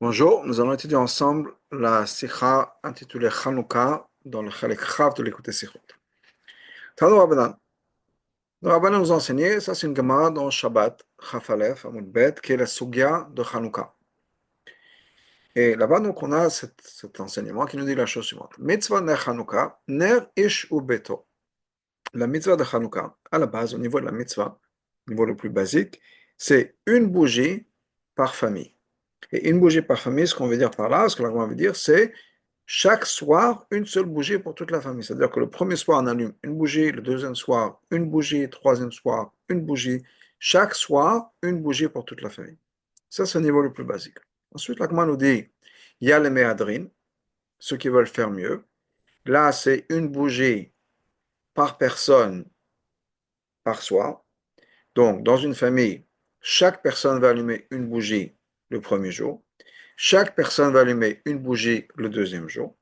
Bonjour, nous allons étudier ensemble la sikha intitulée Chanukah dans le Chalek Chav de l'écouter Sikhot. Tano Rabbanan. Le Rabbanan nous a enseigné, ça c'est une Gemara dans Shabbat, Chaf Aleph, Amud Bet, qui est la Sugya de Chanukah. Et là-bas, donc, on a cet enseignement qui nous dit la chose suivante. Mitzvah ner Chanukah, ner ish u beto. La mitzvah de Chanukah, à la base, au niveau de la mitzvah, au niveau le plus basique, c'est une bougie par famille. Et une bougie par famille, ce qu'on veut dire par là, ce que la Gemara veut dire, c'est chaque soir, une seule bougie pour toute la famille. C'est-à-dire que le premier soir, on allume une bougie, le deuxième soir, une bougie, le troisième soir, une bougie. Chaque soir, une bougie pour toute la famille. Ça, c'est le niveau le plus basique. Ensuite, l'Agma nous dit, il y a les méadrines, ceux qui veulent faire mieux. Là, c'est une bougie par personne par soir. Donc, dans une famille, chaque personne va allumer une bougie le premier jour. Chaque personne va allumer une bougie le deuxième jour.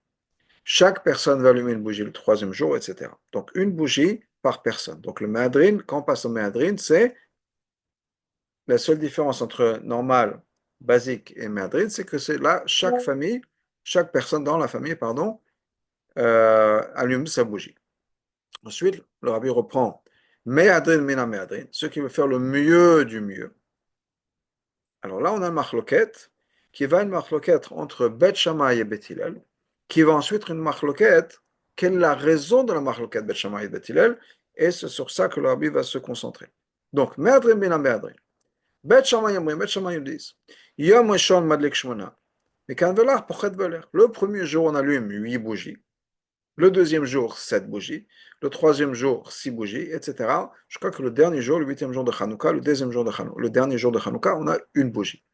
Chaque personne va allumer une bougie le troisième jour, etc. Donc, une bougie par personne. Donc, le méadrine, quand on passe au méadrine, c'est la seule différence entre normal, basique et méadrine, c'est que c'est là, chaque famille, chaque personne dans la famille, pardon, allume sa bougie. Ensuite, le rabbi reprend méadrine, mina méadrine, ceux qui veulent faire le mieux du mieux. Alors là, on a une marloquette qui va une marloquette entre Bet Shammai et Bet Hillel, qui va ensuite une marloquette. Quelle est la raison de la marloquette Bet Shammai et Bet Hillel? Et c'est sur ça que le rabbi va se concentrer. Donc, Me'adrin bina Me'adrin. Bet Shammai Yamrim, Bet Shammai disent Yom Rishon Madlik Shmona. Mais quand velar pochet veler. Le premier jour, on allume 8 bougies. Le deuxième jour, 7 bougies. Le troisième jour, 6 bougies, etc. Je crois que le dernier jour, le huitième jour de Hanouka, le deuxième jour de Hanouka, le dernier jour de Hanouka, on a une bougie.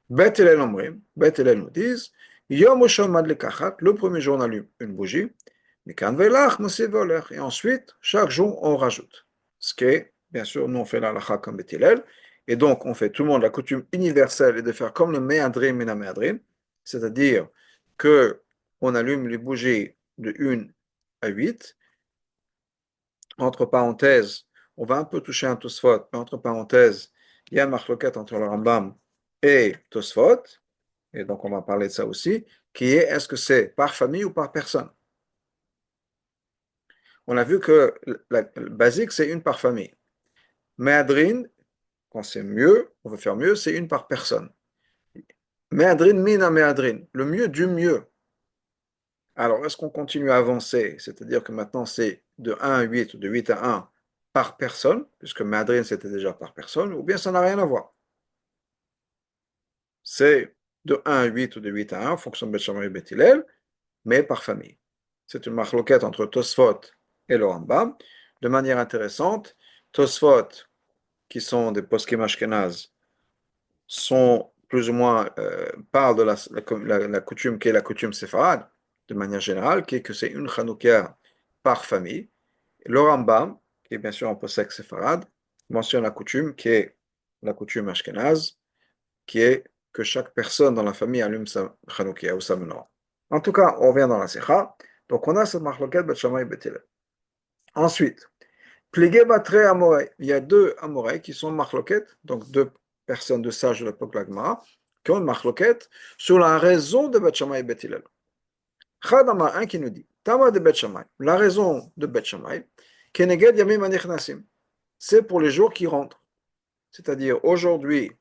Bet Hillel nous disent, Yom Rishon Madlik Achat, le premier jour on allume une bougie, Mikan Veilach, Mosif Voler, et ensuite, chaque jour on rajoute. Ce qui est, bien sûr, nous on fait l'alacha comme Bet Hillel, et donc on fait tout le monde, la coutume universelle est de faire comme le Me'adrim et la Me'adrim, c'est-à-dire que on allume les bougies de 1 à 8, entre parenthèses, on va un peu toucher un Tosfot, mais entre parenthèses, il y a une marloquette entre le Rambam et Tosfot, et donc on va parler de ça aussi, qui est que c'est par famille ou par personne? On a vu que le basique, c'est une par famille. Méadrine, quand c'est mieux, on veut faire mieux, c'est une par personne. Méadrine, mina méadrine, le mieux du mieux. Alors, est-ce qu'on continue à avancer? C'est-à-dire que maintenant, c'est de 1 à 8 ou de 8 à 1 par personne, puisque méadrine, c'était déjà par personne, ou bien ça n'a rien à voir. C'est de 1 à 8 ou de 8 à 1, en fonction de Bet Shammai et Bet Hillel, mais par famille. C'est une marloquette entre Tosfot et le Rambam. De manière intéressante, Tosfot, qui sont des poskim ashkenaz, sont plus ou moins, parlent de la coutume qui est la coutume séfarade, de manière générale, qui est que c'est une Chanoukia par famille. Le Rambam, qui est bien sûr en posek séfarade, mentionne la coutume qui est la coutume ashkenaz, qui est que chaque personne dans la famille allume sa Chanoukia ou sa menorah. En tout cas, on revient dans la Sikha. Donc, on a cette marloquette Bet Shammai et Bet Hillel. Ensuite, Pligé Batre Amorei. Il y a deux Amorei qui sont marloquettes, donc deux personnes de sages de l'époque de la Gemara, qui ont une marloquette sur la raison de Bet Shammai et Bet Hillel. Chadama, un qui nous dit Tama de Bet Shammai. La raison de Bet Shammai, Keneged Yamim Anichnasim. C'est pour les jours qui rentrent. C'est-à-dire, aujourd'hui,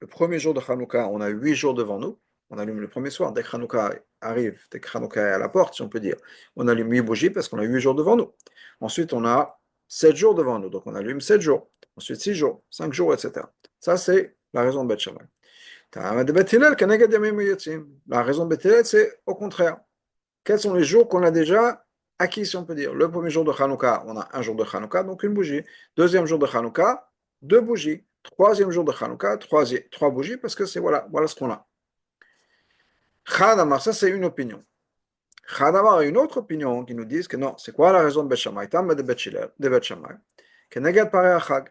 le premier jour de Hanouka, on a 8 jours devant nous. On allume le premier soir. Dès que Hanouka arrive, dès que Hanouka est à la porte, si on peut dire, on allume 8 bougies parce qu'on a 8 jours devant nous. Ensuite, on a 7 jours devant nous. Donc, on allume 7 jours. Ensuite, 6 jours, 5 jours, etc. Ça, c'est la raison de Bet Shammai. La raison de Bet Hillel, c'est au contraire. Quels sont les jours qu'on a déjà acquis, si on peut dire? Le premier jour de Hanouka, on a un jour de Hanouka, donc une bougie. Deuxième jour de Hanouka, 2 bougies. Troisième jour de Hanouka, 3 bougies, parce que c'est voilà ce qu'on a. Chadamar, ça c'est une opinion. Chadamar a une autre opinion qui nous dit que non, c'est quoi la raison de Bet Shammai? Tam de Bet Shammai. Keneged parei achag.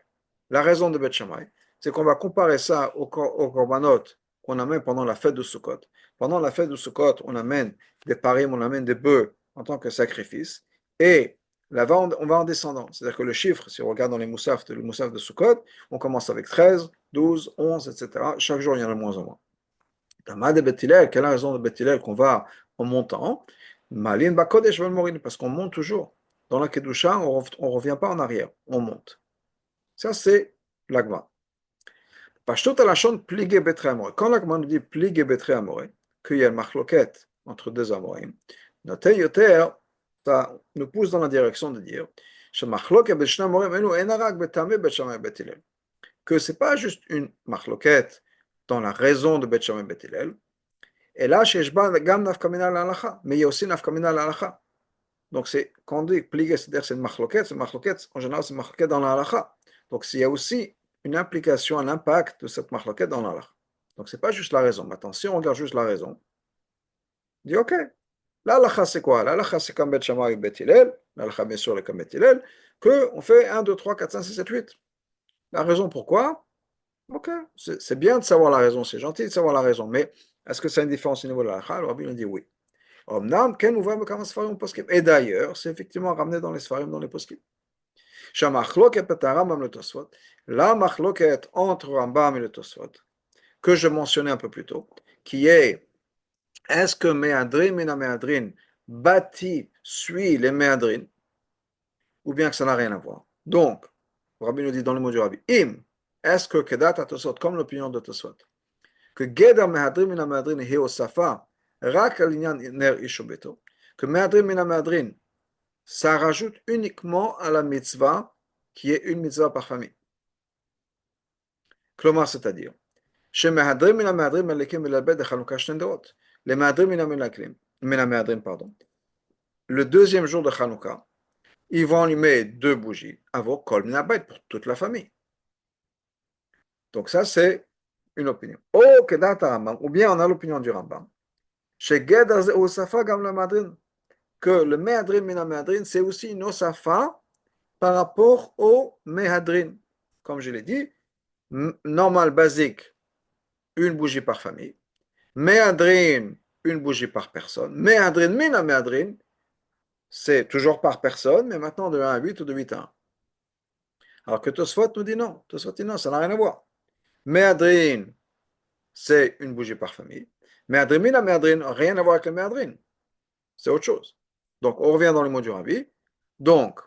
La raison de Bet Shammai, c'est qu'on va comparer ça au korbanot qu'on amène pendant la fête de Sukkot. Pendant la fête de Sukkot, on amène des parim, on amène des bœufs en tant que sacrifice. Et là-bas, on va en descendant. C'est-à-dire que le chiffre, si on regarde dans les moussaf, le moussaf de Sukkot, on commence avec 13, 12, 11, etc. Chaque jour, il y en a de moins en moins. Tama de Beth Hillel, quelle est la raison de Beth Hillel qu'on va en montant? Malin Bakodesh Morin, parce qu'on monte toujours. Dans la Kedusha, on ne revient pas en arrière, on monte. Ça, c'est l'agma. Pashtout alashon pligé betre amoré. Quand l'agma nous dit pligé betre amoré, qu'il y a une marloquette entre deux amorim, notre yoter, ça nous pousse dans la direction de dire que ce n'est pas juste une marloquette dans la raison de Bet Shammai et Bet Hillel, et là, mais il y a aussi nafkamina l'alacha. Donc, quand on dit plié, c'est-à-dire c'est une marloquette, en général, c'est une marloquette dans l'alacha. Donc, il y a aussi une implication, un impact de cette marloquette dans l'alacha. Donc, ce n'est pas juste la raison. Maintenant, si on regarde juste la raison, on dit OK. L'alacha, c'est quoi? L'alacha, c'est comme Bet Shammai et Bet Hillel, l'alacha, bien sûr, est comme Bet Hillel, qu'on fait 1, 2, 3, 4, 5, 6, 7, 8. La raison pourquoi? OK. C'est bien de savoir la raison, c'est gentil de savoir la raison, mais est-ce que ça a une différence au niveau de l'alacha? Le rabbi nous dit oui. Et d'ailleurs, c'est effectivement ramené dans les Sfarim, dans les poskim. La machloket entre Rambam et le Tosfot, que je mentionnais un peu plus tôt, qui est est-ce que Meadrin, Mina Meadrin, bâti, suit les Meadrin, ou bien que ça n'a rien à voir. Donc, le Rabbi nous dit dans le mot du Rabbi, est-ce que Kedat Tosfot, comme l'opinion de Tosfot, que Geda Meadrin, Mina Meadrin, hi osafa, rak alinyan ner ishobeto, que Meadrin, Mina Meadrin, ça rajoute uniquement à la mitzvah qui est une mitzvah par famille. Klomar, c'est-à-dire, chez Mehadrim mina Mehadrim melekim melabed de Chanukah Shnendorot. Les Mehadrim mina Mehadrim, pardon. Le deuxième jour de Chanukah, ils vont allumer 2 bougies avant Kol Minabed pour toute la famille. Donc ça, c'est une opinion. Oh, Kedat Rambam, ou bien on a l'opinion du Rambam. Chez Gedaz Osafa Gam le Madrin, que le Mehadrim mina Mehadrim, c'est aussi une Osafa par rapport au Mehadrin. Comme je l'ai dit, normal, basique, une bougie par famille. Mehadrin, une bougie par personne. Mehadrin, mina Mehadrin, c'est toujours par personne, mais maintenant de 1 à 8 ou de 8 à 1. Alors que Tosfot nous dit non. Tosfot dit non, ça n'a rien à voir. Mehadrin, c'est une bougie par famille. Mehadrin, mina Mehadrin, rien à voir avec le Mehadrin. C'est autre chose. Donc, on revient dans le mot du Rabbi. Donc,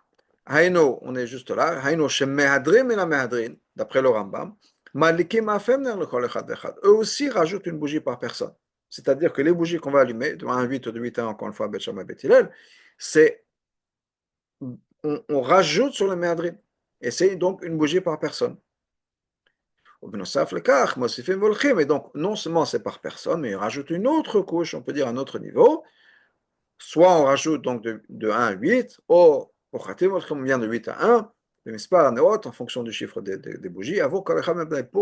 Haïno, on est juste là. Haïno, chez Mehadrin, mina Mehadrin, d'après le Rambam, Malikim Afemner, le Kol Echad Echad. Eux aussi rajoutent une bougie par personne. C'est-à-dire que les bougies qu'on va allumer, de 1 à 8 ou de 8 à 1, encore une fois, Bet Shammai, Bet Hillel, c'est, on rajoute sur le Mehadrin. Et c'est donc une bougie par personne. Et donc, non seulement c'est par personne, mais on rajoute une autre couche, on peut dire un autre niveau. Soit on rajoute donc de 1 à 8, ou au Khatim, comme on vient de 8 à 1, le Mispar Neot en fonction du chiffre des bougies, pour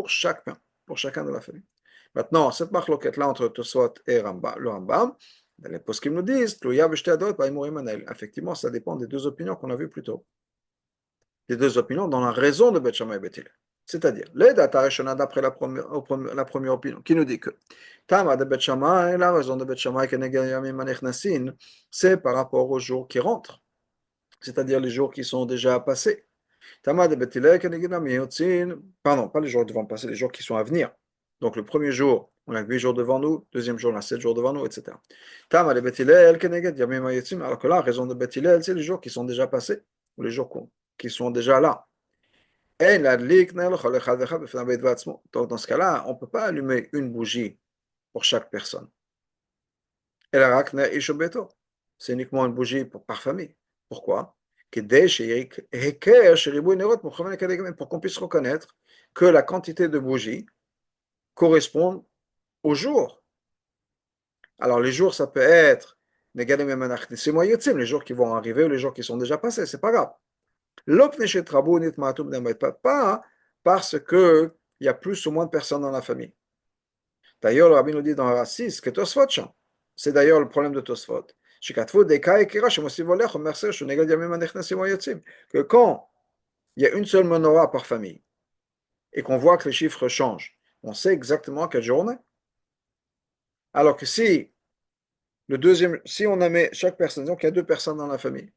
chacun de la famille. Maintenant, cette marloquette-là entre Tosfot et le Rambam, les poskim nous disent, effectivement, ça dépend des deux opinions qu'on a vues plus tôt. Les deux opinions dans la raison de Bet Shammai et Bet Hillel. C'est-à-dire, les data Rishona d'après la première opinion, qui nous dit que Tama de Bet Shammai, la raison de Bet Shammai, c'est par rapport aux jours qui rentrent, c'est-à-dire les jours qui sont déjà passés. Tama de Bet Hillel, pardon, pas les jours devant passer, les jours qui sont à venir. Donc le premier jour, on a 8 jours devant nous, deuxième jour, on a 7 jours devant nous, etc. Tama de Bet Hillel, alors que là, la raison de Bet Hillel, c'est les jours qui sont déjà passés, ou les jours qui sont déjà là. Donc, dans ce cas-là, on ne peut pas allumer une bougie pour chaque personne. C'est uniquement une bougie par famille. Pourquoi? Pour qu'on puisse reconnaître que la quantité de bougies correspond au jour. Alors, les jours, ça peut être les jours qui vont arriver ou les jours qui sont déjà passés, c'est pas grave. Pas parce qu'il y a plus ou moins de personnes dans la famille. D'ailleurs, le Rabbi nous dit dans la 6 que Tosfot chante. C'est d'ailleurs le problème de Tosfot. Que quand il y a une seule menorah par famille et qu'on voit que les chiffres changent, on sait exactement quelle journée. Alors que si on met chaque personne, donc il y a 2 personnes dans la famille,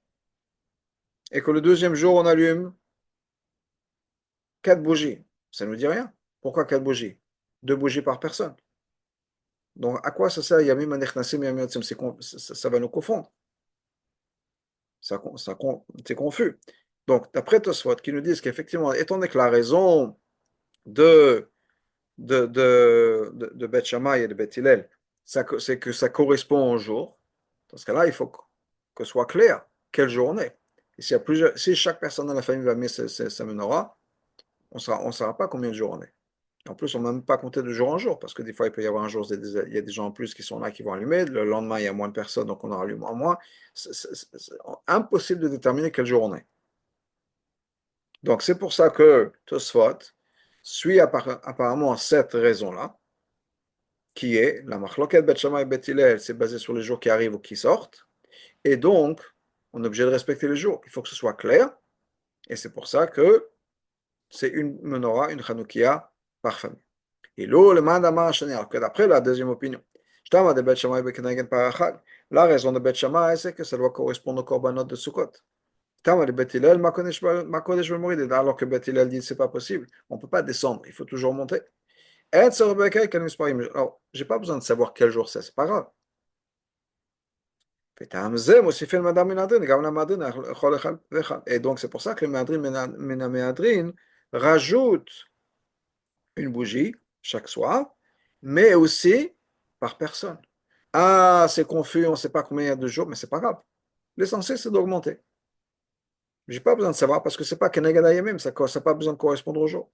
et que le deuxième jour on allume 4 bougies, ça ne nous dit rien. Pourquoi 4 bougies? 2 bougies par personne. Donc, à quoi ça sert Yamim Anechnasim, Yamim Yotzim? Ça va nous confondre. C'est confus. Donc, d'après Tosfot, qui nous disent qu'effectivement, étant donné que la raison de Beth Shammai et de Beth Hillel, c'est que ça correspond au jour. Dans ce cas-là, il faut que ce soit clair quel jour on est. Et si chaque personne dans la famille va mettre sa menorah, on ne saura pas combien de jours on est. En plus, on ne va même pas compter de jour en jour, parce que des fois, il peut y avoir un jour, il y a des gens en plus qui sont là, qui vont allumer. Le lendemain, il y a moins de personnes, donc on en allume en moins. C'est impossible de déterminer quel jour on est. Donc, c'est pour ça que Tosfot suit apparemment cette raison-là, qui est la Machloket Bet Shammai et Bet Hillel, c'est basé sur les jours qui arrivent ou qui sortent. Et donc, on est obligé de respecter les jours. Il faut que ce soit clair. Et c'est pour ça que c'est une menorah, une chanoukia par famille. Et l'eau, le mandama shani, alors que d'après la deuxième opinion, la raison de Bet Shammai, c'est que ça doit correspondre au korbanot de Sukkot. Alors que Bet Hillel dit c'est pas possible, on ne peut pas descendre, il faut toujours monter. Alors, j'ai pas besoin de savoir quel jour c'est pas grave. Et donc, c'est pour ça que le Méadrin rajoute une bougie chaque soir, mais aussi par personne. Ah, c'est confus, on ne sait pas combien il y a de jours, mais c'est pas grave. L'essentiel, c'est d'augmenter. J'ai pas besoin de savoir parce que c'est pas Kenegad Ayamim, ça n'a pas besoin de correspondre au jour.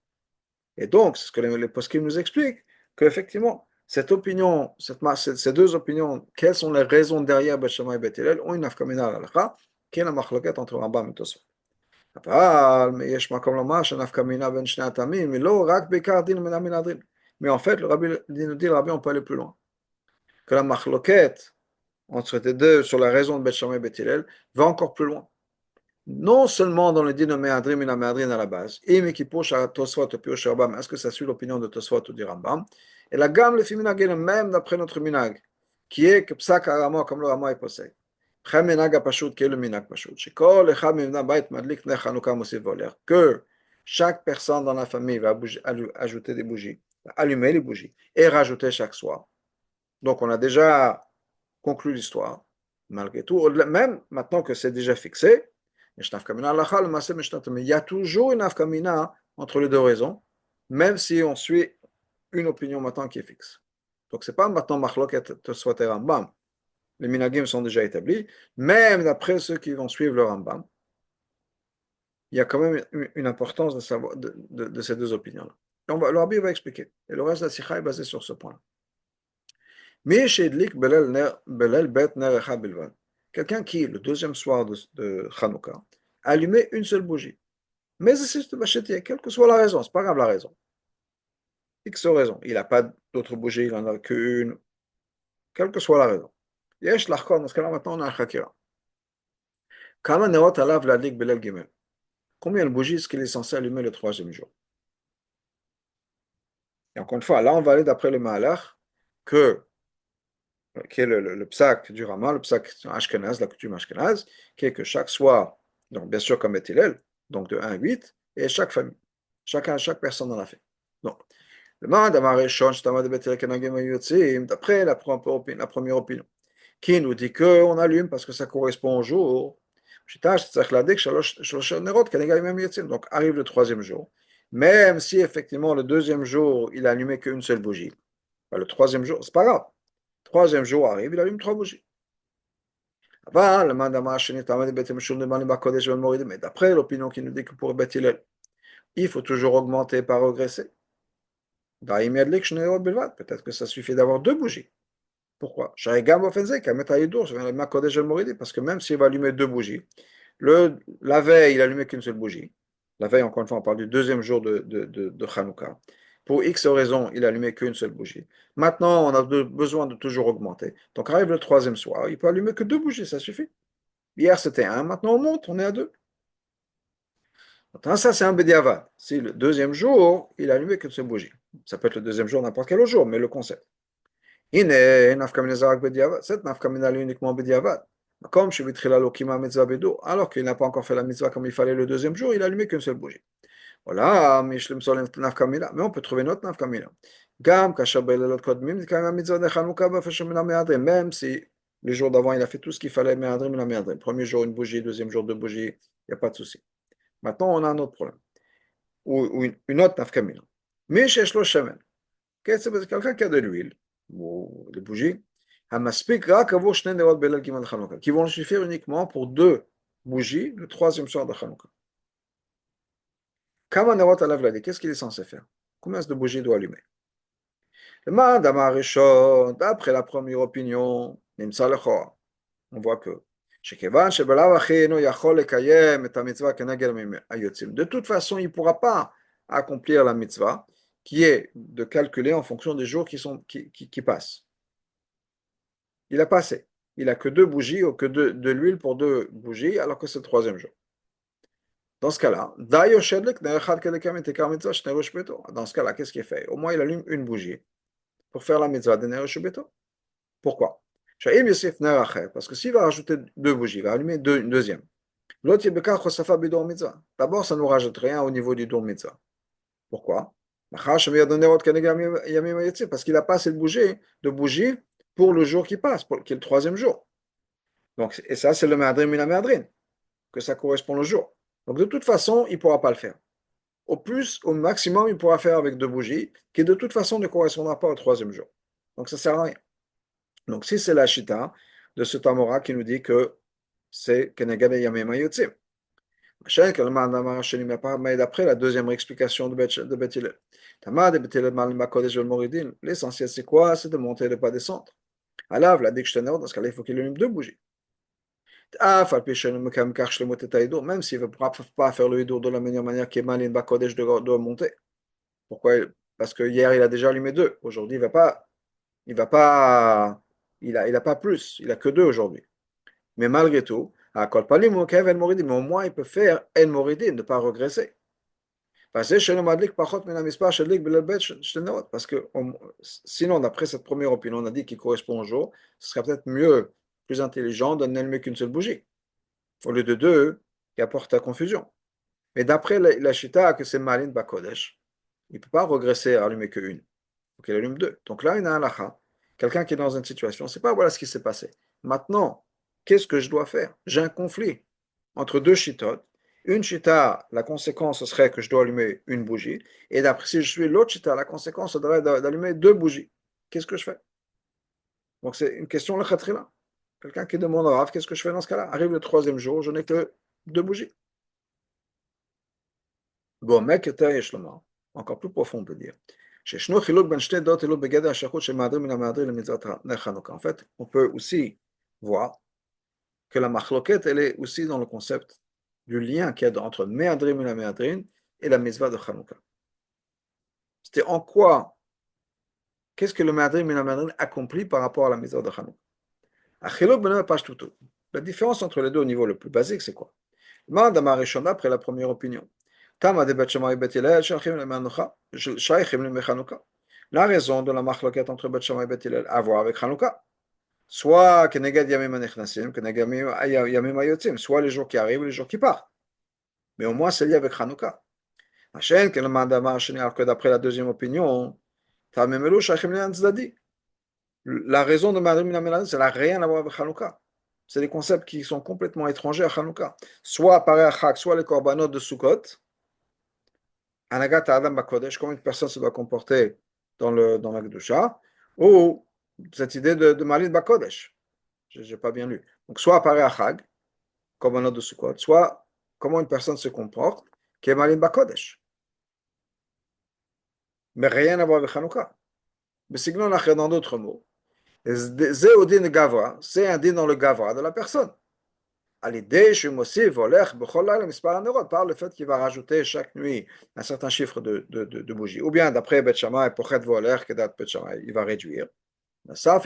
Et donc, c'est ce que les poskim nous expliquent, qu'effectivement, cette opinion, ces deux opinions, quelles sont les raisons derrière Bet Shammai et Bet Hillel, ont une afkamina à l'alakha, qui est la machloket entre Rambam et Tosfot. Mais en fait, le rabbi nous dit, le rabbi, on peut aller plus loin. Que la machloket entre les deux sur la raison de Bet Shammai et Bet Hillel va encore plus loin. Non seulement dans le din de Méadrin et la Méadrin à la base, est-ce que ça suit l'opinion de Tosfot ou du Rambam? Et la gamme, le féminagel, même d'après notre minag, qui est que psak arama comme le rama est possède. Minag apashut, qui est le minag pashut. Que chaque personne dans la famille va ajouter des bougies, allumer les bougies et rajouter chaque soir. Donc on a déjà conclu l'histoire. Malgré tout, même maintenant que c'est déjà fixé, il y a toujours une afkamina entre les deux raisons, même si on suit une opinion maintenant qui est fixe. Donc, ce n'est pas maintenant Machloket Tosfot et Rambam. Les minagim sont déjà établis. Même d'après ceux qui vont suivre le Rambam, il y a quand même une importance de ces deux opinions-là. Le Rabbi va expliquer. Et le reste de la Sikha est basé sur ce point-là. Quelqu'un qui, le deuxième soir de Hanouka, allumait une seule bougie. Mais c'est quelle que soit la raison, c'est pas grave la raison. X raison. Il n'a pas d'autre bougie, il n'en a qu'une. Quelle que soit la raison. Yesh l'achkon, dans ce cas-là, maintenant on a un chakira. Kama neot alav ladik belel gimel. Combien de bougies est-ce qu'il est censé allumer le troisième jour? Et encore une fois, là on va aller d'après le Mahalach, qui est le psak du Rama, le psak Ashkenaz, la coutume Ashkenaz, qui est que chaque soir, donc bien sûr comme Bethilel, donc de 1 à 8, et chaque famille, chaque personne en a fait. Donc, le Mahalach de Bethilel Kenagim Yotzim, d'après la première opinion, qui nous dit qu'on allume parce que ça correspond au jour. Donc arrive le troisième jour. Même si effectivement le deuxième jour, il a allumé qu'une seule bougie, le troisième jour, c'est pas grave. Troisième jour arrive, il allume trois bougies. Mais d'après l'opinion qui nous dit que pour Beth Hillel, il faut toujours augmenter par regresser. Peut-être que ça suffit d'avoir deux bougies. Pourquoi? Parce que même s'il va allumer deux bougies, la veille, il n'allumait qu'une seule bougie. La veille, encore une fois, on parle du deuxième jour de Hanouka. Pour X raisons, il n'allumait qu'une seule bougie. Maintenant, on a besoin de toujours augmenter. Donc, arrive le troisième soir, il peut allumer que deux bougies, ça suffit. Hier, c'était un, maintenant on monte, on est à deux. Maintenant, ça, c'est un bédiavad. Si le deuxième jour, il allumait qu'une seule bougie. Ça peut être le deuxième jour, n'importe quel autre jour, mais le concept. Cette nafkamina est uniquement bédiavad. Comme alors qu'il n'a pas encore fait la mitzvah comme il fallait le deuxième jour, il allumait qu'une seule bougie. Voilà, mais on peut trouver notre nafkamila. Gam, kashabel, kodmim, quand même, mitzvah de Hanouka, même si les jours d'avant, il a fait tout ce qu'il fallait, me'adrim, la me'adrim. Premier jour, une bougie, deuxième jour, deux bougies, il n'y a pas de souci. Maintenant, on a un autre problème, ou une autre nafkamila. Mais chez Shlosh Shemen, c'est quelqu'un qui a de l'huile, ou des bougies, Hamaspik rak avur shnei nerot belal gimel Hanouka, qui vont suffire uniquement pour deux bougies, le troisième soir de Hanouka. Kama nerot alav ladi, qu'est-ce qu'il est censé faire? Combien de bougies il doit allumer? D'après la première opinion, on voit que de toute façon, il ne pourra pas accomplir la mitzvah qui est de calculer en fonction des jours qui passent. Il a passé. Il n'a que deux bougies ou que de l'huile pour deux bougies alors que c'est le troisième jour. Dans ce cas-là, dans ce cas-là, qu'est-ce qu'il fait? Au moins, il allume une bougie pour faire la mitzvah de Ner Shubeto. Pourquoi? Parce que s'il va rajouter deux bougies, il va allumer une deuxième. D'abord, ça ne nous rajoute rien au niveau du don mitzvah. Pourquoi? Parce qu'il n'a pas assez de bougies pour le jour qui passe, qui est le troisième jour. Donc, et ça, c'est le me'adrin mina me'adrin, que ça correspond au jour. Donc, de toute façon, il ne pourra pas le faire. Au plus, au maximum, il pourra faire avec deux bougies, qui de toute façon ne correspondra pas au troisième jour. Donc, ça ne sert à rien. Donc, si c'est la Shita de ce Tamora qui nous dit que c'est Kenegade Yamim Ayotzim. Mais d'après la deuxième explication de Bet Hillel. L'essentiel, c'est quoi? C'est de monter et de ne pas descendre. Alors, la Dikshtenor, dans ce cas-là, il faut qu'il allume deux bougies. Même s'il ne veut pas faire le hidour de la meilleure manière qui est Malin Bakodesh de monter. Pourquoi? Parce que hier, il a déjà allumé deux. Aujourd'hui, il a pas plus. Il a que deux aujourd'hui. Mais malgré tout, mais au moins, il peut faire El Moridin, ne pas regresser. Parce que sinon, d'après cette première opinion, on a dit qu'il correspond au jour, ce serait peut-être mieux, plus intelligent de n'allumer qu'une seule bougie, au lieu de deux, qui apporte la confusion. Mais d'après la Shita, que c'est Malin Bakodesh, il ne peut pas regresser à allumer qu'une. Il faut qu'il allume deux. Donc là, il y a un halakha. Quelqu'un qui est dans une situation, c'est pas voilà ce qui s'est passé. Maintenant, qu'est-ce que je dois faire? J'ai un conflit entre deux shittot. Une shita, la conséquence ce serait que je dois allumer une bougie. Et d'après, si je suis l'autre shita, la conséquence ce serait d'allumer deux bougies. Qu'est-ce que je fais? Donc c'est une question le khatrila. Quelqu'un qui demande au Rav, qu'est-ce que je fais dans ce cas-là? Arrive le troisième jour, je n'ai que deux bougies. Bon, mec, encore plus profond, on peut dire. En fait, on peut aussi voir que la machloket, elle est aussi dans le concept du lien qu'il y a entre Me'adrim et la Me'adrin et la mitzvah de Chanukah. C'était en quoi, qu'est-ce que le Me'adrim et la Me'adrin accomplit par rapport à la mitzvah de Chanukah? La différence entre les deux au niveau le plus basique, c'est quoi? Après la première opinion. La raison de la machloket entre Bet Shammai et Bet Hillel a à voir avec Chanukah. Soit Keneged Yamim Anechnasim, Keneged Yamim Ayotzim, soit les jours qui arrivent et les jours qui partent. Mais au moins, c'est lié avec Chanukah. Alors que d'après la deuxième opinion, la raison de Madrim Minamelad, ça n'a rien à voir avec Chanukah. C'est des concepts qui sont complètement étrangers à Chanukah. Soit apparaît à Chak, soit les korbanot de Sukkot, Anagat Adam Bakodesh, comment une personne se doit comporter dans la Kedusha, ou cette idée de Malin Bakodesh. Je n'ai pas bien lu. Donc, soit apparaît à Chag, korbanot de Sukkot, soit comment une personne se comporte, qui est Malin Bakodesh. Mais rien à voir avec Chanukah. Mais sinon, dans d'autres mots, c'est un din dans le Gavra de la personne. Par le fait qu'il va rajouter chaque nuit un certain chiffre de bougies. Ou bien, d'après Bet Shammai, il va réduire. Sa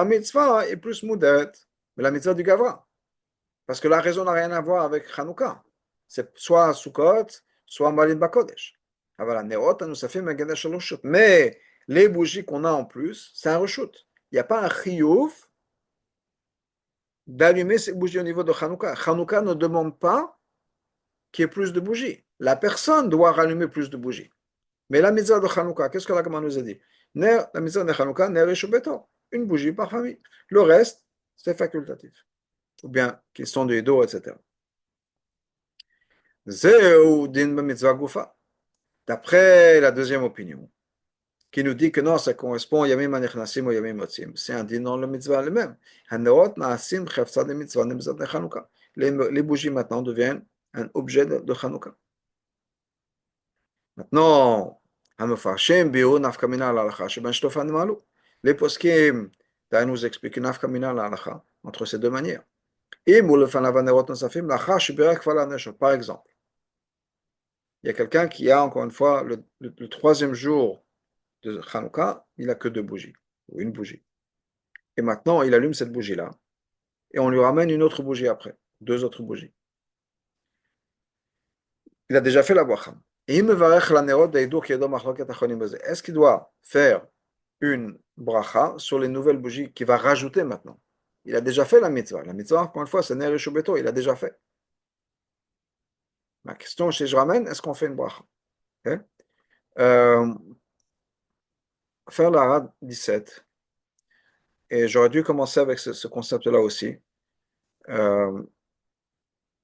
mitzvah est plus moudet, mais la mitzvah du Gavra. Parce que la raison n'a rien à voir avec Chanukah. C'est soit Sukkot, soit Malin Bakodesh. Mais les bougies qu'on a en plus, c'est un reshoot. Il n'y a pas un chiyuv d'allumer ces bougies au niveau de Chanukah. Chanukah ne demande pas qu'il y ait plus de bougies. la personne doit rallumer plus de bougies. Mais la mitzvah de Hanouka, qu'est-ce que la Gemara nous a dit? La mitzvah de Hanouka, ner et Shubeto, une bougie par famille. Le reste, c'est facultatif. Ou bien, question de Edo, etc. Zéou din mitzvah gufa. D'après la deuxième opinion, qui nous dit que non, ça correspond Yamim Anechnasim ou Yamim Motzim. C'est un din dans le mitzvah elle-même. Hanerot naasim chefsa de mitzvah de mitzvah de Hanouka. Les bougies maintenant deviennent un objet de Hanouka. Maintenant, המפרשים ביאור נפקא מינה להלכה שבין שלושת הנמלו. Les poskim, די nous expliquent נפקא מינה להלכה entre ces deux manières. אם הוא לפניו הנרות נוספים, לאחר שבירך כבר לנשות. Par exemple, il y a quelqu'un qui a encore une fois le troisième jour de Hanouka, il n'a que deux bougies, ou une bougie. Et maintenant, il allume cette bougie-là, et on lui ramène une autre bougie après, deux autres bougies. Il a déjà fait la bracha. Est-ce qu'il doit faire une bracha sur les nouvelles bougies qu'il va rajouter maintenant? Il a déjà fait la mitzvah. La mitzvah, encore une fois, c'est ner et shubeto, il a déjà fait. Ma question, si je ramène, est-ce qu'on fait une bracha? Okay? Faire la rad 17, et j'aurais dû commencer avec ce concept-là aussi.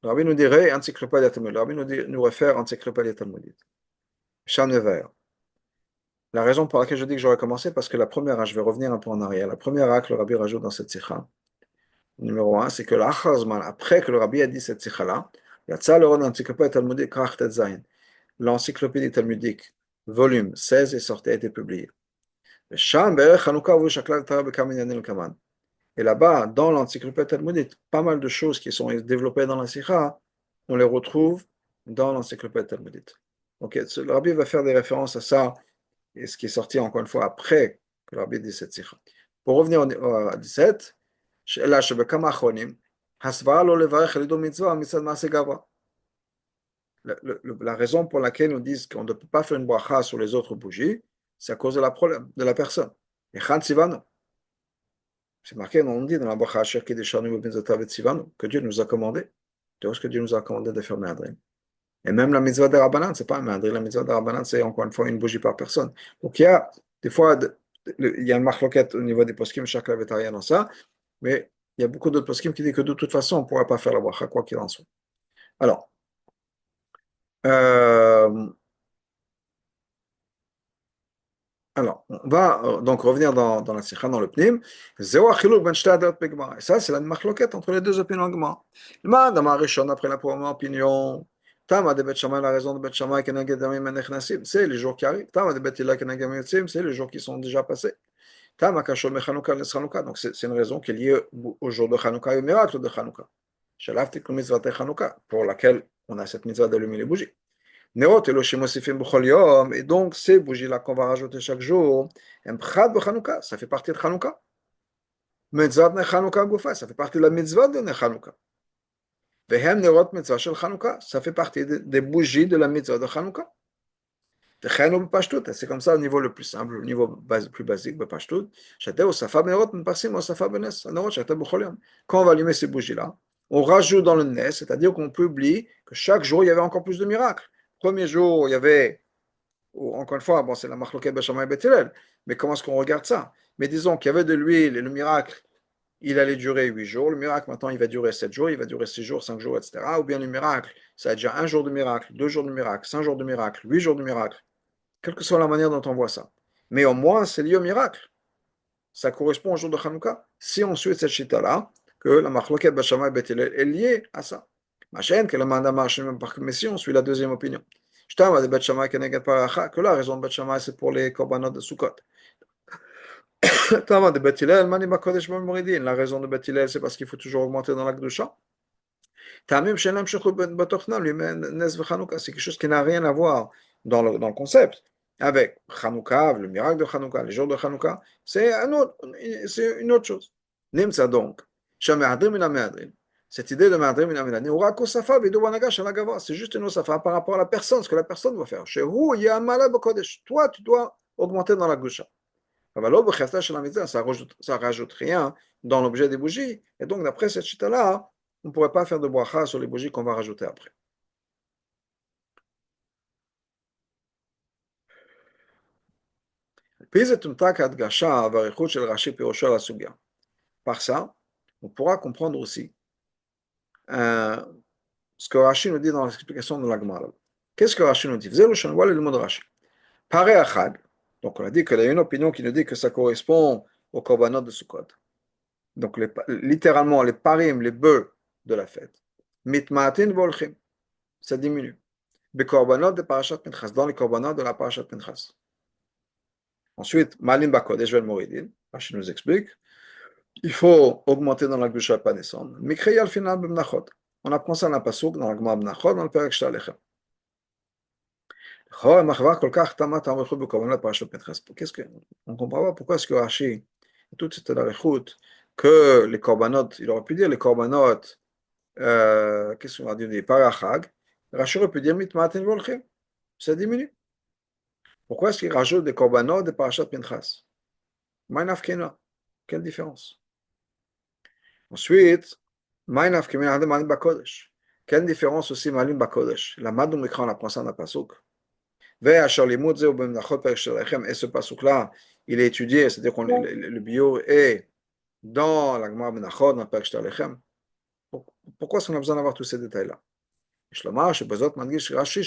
Le rabbi nous dirait encyclopédie talmudique. Le rabbi nous réfère encyclopédie talmudique. Cham Nevers. La raison pour laquelle je dis que j'aurais commencé, parce que la première, je vais revenir un peu en arrière, la première que le rabbi rajoute dans cette sikha, numéro 1, c'est que l'achazman, après que le rabbi a dit cette sikha-là, l'encyclopédie talmudique, volume 16 est sorti, a été publié. Et là-bas, dans l'encyclopédie talmudique, pas mal de choses qui sont développées dans la sikha, on les retrouve dans l'encyclopédie talmudique. Donc, le rabbi va faire des références à ça, et ce qui est sorti encore une fois après que le rabbi dit cette sikha. Pour revenir à 17, la raison pour laquelle on dit qu'on ne peut pas faire une bracha sur les autres bougies, c'est à cause de la personne. Et c'est marqué, on dit dans la bracha que Dieu nous a commandé. Tu vois ce que Dieu nous a commandé de faire Me'adrin. Et même la mitzvah de Rabbanan, c'est pas un Me'adrin. La mitzvah de Rabbanan, c'est encore une fois une bougie par personne. Donc il y a des fois, il y a une marloquette au niveau des poskim, chaque végétarien dans ça, mais il y a beaucoup d'autres poskim qui disent que de toute façon, on ne pourra pas faire la bracha, quoi qu'il en soit. Alors, on va donc revenir dans la sikha, dans le pnim. Et ça, c'est la marloquette entre les deux opinions. Après la première opinion, Tama de Bet Shammai, la raison de Bet Shammai, c'est les jours qui arrivent. Tama de Bet Hillel, c'est les jours qui sont déjà passés. Tama Kashol Mechanouka, donc c'est une raison qui est liée au jour de Hanouka et au miracle de Hanouka. Shalaftik mitzvah de Hanouka, pour laquelle on a cette mitzvah d'allumer les bougies. Nerot Elohim Osifim B'chol Yom, et donc ces bougies-là qu'on va rajouter chaque jour, ça fait partie de Hanouka. Mitzvah de Hanouka Goufa, ça fait partie de la mitzvah de Hanouka. Vehem Nerot Mitzvah Shel Hanouka, ça fait partie des bougies de la mitzvah de Hanouka. C'est comme ça au niveau le plus simple, au niveau plus basique, quand on va allumer ces bougies-là, on rajoute dans le Nes, c'est-à-dire qu'on publie que chaque jour il y avait encore plus de miracles. Premier jour, il y avait, encore une fois, bon, c'est la marloquette Bachamay et Bethilel, mais comment est-ce qu'on regarde ça? Mais disons qu'il y avait de l'huile et le miracle, il allait durer 8 jours, le miracle maintenant il va durer 7 jours, il va durer 6 jours, 5 jours, etc. Ou bien le miracle, ça a déjà 1 jour de miracle, 2 jours de miracle, 5 jours de miracle, 8 jours de miracle. Quelle que soit la manière dont on voit ça. Mais au moins, c'est lié au miracle. Ça correspond au jour de Hanouka. Si on suit cette chita-là, que la marloquette Bachamay Bethel est liée à ça. Ma chaîne, que la mandama mais si on suit la deuxième opinion. Que la raison de Bachamay, c'est pour les korbanot de Sukkot. La raison de Bethilel, c'est parce qu'il faut toujours augmenter dans l'acte de chant. C'est quelque chose qui n'a rien à voir dans le concept avec Hanouka, le miracle de Hanouka, les jours de Hanouka, c'est une autre chose. Nimsa donc, cette idée de Me'adrin min Amidani, c'est juste une osafa par rapport à la personne, ce que la personne doit faire. Chez vous, il y a un malade kodesh. Toi, tu dois augmenter dans la gusha. Ça rajoute rien dans l'objet des bougies. Et donc, d'après cette chita-là, on ne pourrait pas faire de bracha sur les bougies qu'on va rajouter après. Puis c'est une tak adgasha avarichut shel Rashi pirosho la sugya. Par ça, on pourra comprendre aussi ce que Rashi nous dit dans l'explication de la Gemara. Qu'est-ce que Rashi nous dit? V'zeh lo shenwa le limud Rashi. Paré achag. Donc on a dit qu'il y a une opinion qui nous dit que ça correspond au korbanot de Sukkot. Donc littéralement les parim, les bœufs de la fête. Mitmaatin volchim. Ça diminue. Bekorbanot de parashat Pinchas. Dans les korbanot de la parashat Pinchas. Ensuite, Malim Bakodesh Vel Moridin, Rashi nous explique, il faut augmenter dans la Gdusha, pas descendre. Mikreya al final b'mnachot. On apprend ça dans la Pasuk, dans la Gemara b'mnachot, dans le Perek Shtalechem. Qu'est-ce que, on ne comprend pas pourquoi est-ce que Rashi, toute cette aréchoute, que les korbanot, il aurait pu dire les korbanot, qu'est-ce qu'on va dire, des parachag, Rashi aurait pu dire mitmatin volchim, ça diminue. Pourquoi est-ce qu'il rajoute des korbanot des parachat Pinchas? Maïnaf Kena. Quelle différence? Ensuite, Maïnaf Kena de Malim Bakodesh. Quelle différence aussi Malim Bakodesh? La Madou Mikran, on apprend ça dans la Pasuk. Et ce pasuk-là, il est étudié, c'est-à-dire que le bio est dans la Gemara Menachot, dans le Perek Shtalechem. Pourquoi est-ce qu'on a besoin d'avoir tous ces détails-là? יש לומר שבזאת מדגיש רש"י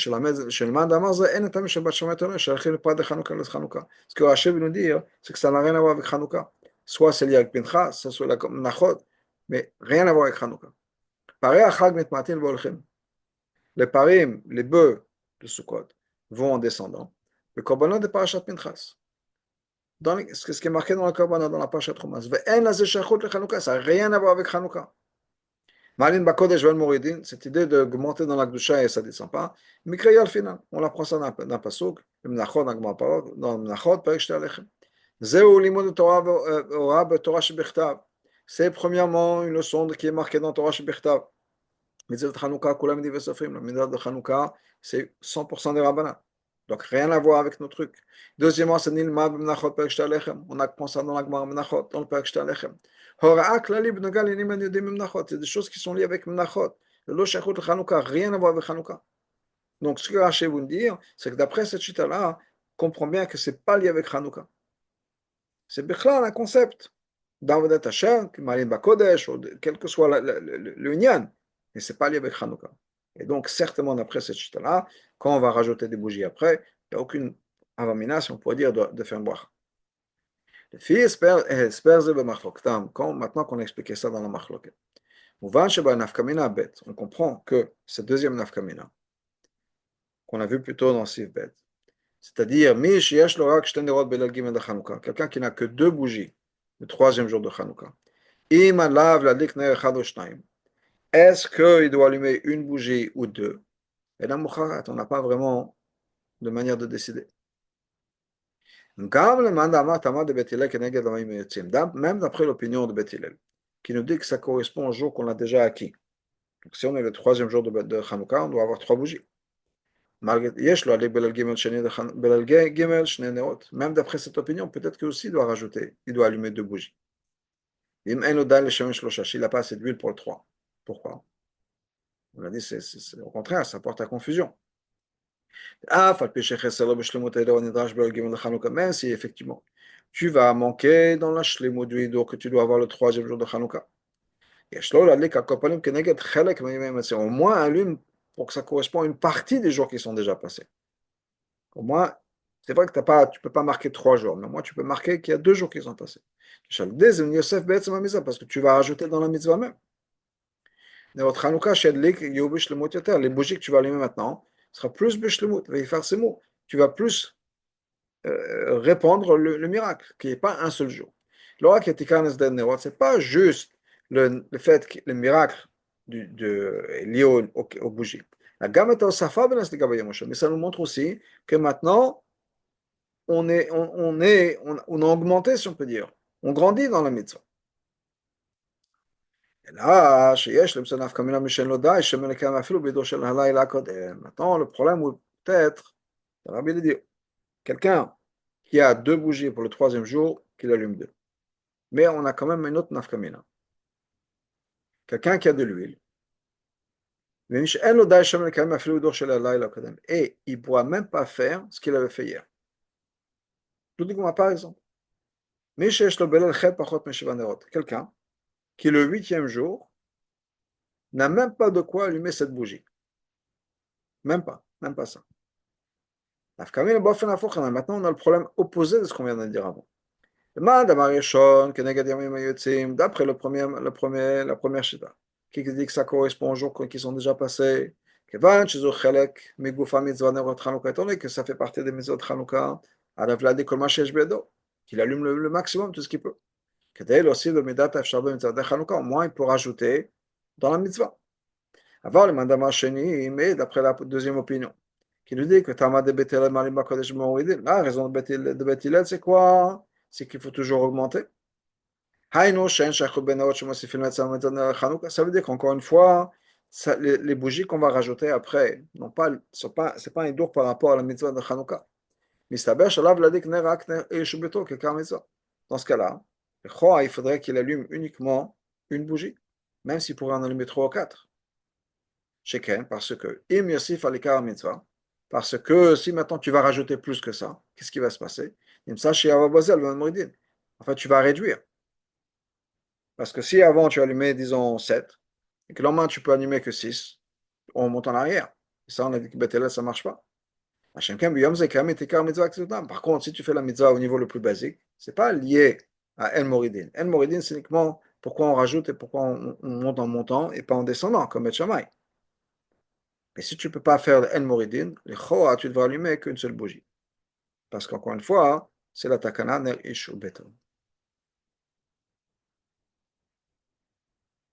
שלמד אמר זה אין הטעם של בת שמאי תורה שהלכים לפרט לחנוכה לחנוכה. Ce que Rashi veut nous dire, c'est que ça n'a rien à voir avec Hanouka. Soit c'est lié avec Pinchas, soit la Menachot, mais rien à voir avec Hanouka. Paré achag mitmatin volchim. Les parim, les bœufs de Sukkot vont en descendant. Le korbanot de parashat Pinchas. Ce qui est marqué dans le korbanot, dans la parashat Chumas. Ve'en la zeshachot le Hanouka. Ça n'a rien à voir avec Hanouka. Malin Bakodesh Vel Moridin, cette idée de monter dans la Gdusha et ça ne descend pas, Mikreya al final, on l'apprend ça dans le Pasuk, dans le Menachot, Perek Shtalechem. Zéou limud Torah Torah shebechtav. C'est premièrement une leçon qui est marquée dans Torah shebechtav. Mitzvot Chanukah, Kulam Divrei Sofrim, la mitzvah de Chanukah, c'est 100% des rabbinats. Donc rien à voir avec nos trucs. Deuxièmement, c'est Nilma B'Menachot Perek Shtalechem. On apprend ça dans la Gemara Menachot, dans le Perek Shtalechem. C'est des choses qui sont liées avec Menachot. Rien à voir avec Hanouka. Donc, ce que Rashi veut dire, c'est que d'après cette chita-là, on comprend bien que ce n'est pas lié avec Hanouka. C'est Bechla, un concept. D'Avodat Hashem, Malim Bakodesh, quel que soit le Nyan, mais ce n'est pas lié avec Hanouka. Et donc, certainement, d'après cette chita-là, quand on va rajouter des bougies après, il n'y a aucune avamina, si on pourrait dire, de faire boire. Maintenant qu'on a expliqué ça dans la Machloket. On comprend que cette deuxième nafkamina, qu'on a vu plus tôt dans Sif Bet, c'est-à-dire, quelqu'un qui n'a que deux bougies le troisième jour de Hanouka. Est-ce qu'il doit allumer une bougie ou deux? Et là, on n'a pas vraiment de manière de décider. Même d'après l'opinion de Beth Hillel, qui nous dit que ça correspond au jour qu'on a déjà acquis. Donc, si on est le troisième jour de Hanouka, on doit avoir trois bougies. Même d'après cette opinion, peut-être qu'il aussi doit rajouter, il doit allumer deux bougies. Il n'a pas assez d'huile pour le 3. Pourquoi? On a dit, au contraire, ça porte à confusion. Même si effectivement, tu vas manquer dans la shlemut du hidour que tu dois avoir le troisième jour de Hanouka. Au moins allume pour que ça corresponde à une partie des jours qui sont déjà passés. Au moins, c'est vrai que tu ne peux pas marquer 3 jours, mais au moins tu peux marquer qu'il y a 2 jours qui sont passés. Parce que tu vas rajouter dans la mitzvah même. Les bougies que tu vas allumer maintenant, ce sera plus bishlemut, tu vas plus répandre le miracle, qui n'est pas un seul jour. Ce n'est pas juste le fait que le miracle lié aux bougies. Mais ça nous montre aussi que maintenant, on a augmenté, si on peut dire. On grandit dans la mitzvah. Et là, maintenant, le problème, peut-être, quelqu'un qui a 2 bougies pour le troisième jour, qu'il allume 2. Mais on a quand même une autre nafkamina. Quelqu'un qui a de l'huile, et il ne pourra même pas faire ce qu'il avait fait hier. Par exemple, quelqu'un qui le huitième jour n'a même pas de quoi allumer cette bougie. Même pas ça. Maintenant, on a le problème opposé de ce qu'on vient de dire avant. D'après la première chita, qui dit que ça correspond aux jours qui sont déjà passés, étant donné que ça fait partie des mitzvot Chanukah, qu'il allume le maximum, tout ce qu'il peut. Au moins, il peut rajouter dans la mitzvah. Avant le mandama sheni, mais d'après la deuxième opinion, qui nous dit que Tama de Bethel Marim Kodesh Moridin, la raison de Beth Hillel, c'est quoi? C'est qu'il faut toujours augmenter. Ça veut dire qu'encore une fois, les bougies qu'on va rajouter après, c'est pas un dour par rapport à la mitzvah de Chanukah. Dans ce cas-là, il faudrait qu'il allume uniquement une bougie, même s'il pourrait en allumer trois ou quatre. Sheken, parce que parce que si maintenant tu vas rajouter plus que ça, qu'est-ce qui va se passer? En fait, tu vas réduire. Parce que si avant tu allumais, disons, 7, et que le lendemain tu peux allumer que 6, on monte en arrière. Et ça, on a dit que Bethel, ça ne marche pas. Par contre, si tu fais la mitzvah au niveau le plus basique, ce n'est pas lié à El Moridin. El Moridin, c'est uniquement pourquoi on rajoute et pourquoi on monte en montant et pas en descendant, comme Bet Shammai. Mais si tu ne peux pas faire El Moridin, les Choa, tu devras allumer qu'une seule bougie. Parce qu'encore une fois, c'est la Takana Ner Ish ou Beton.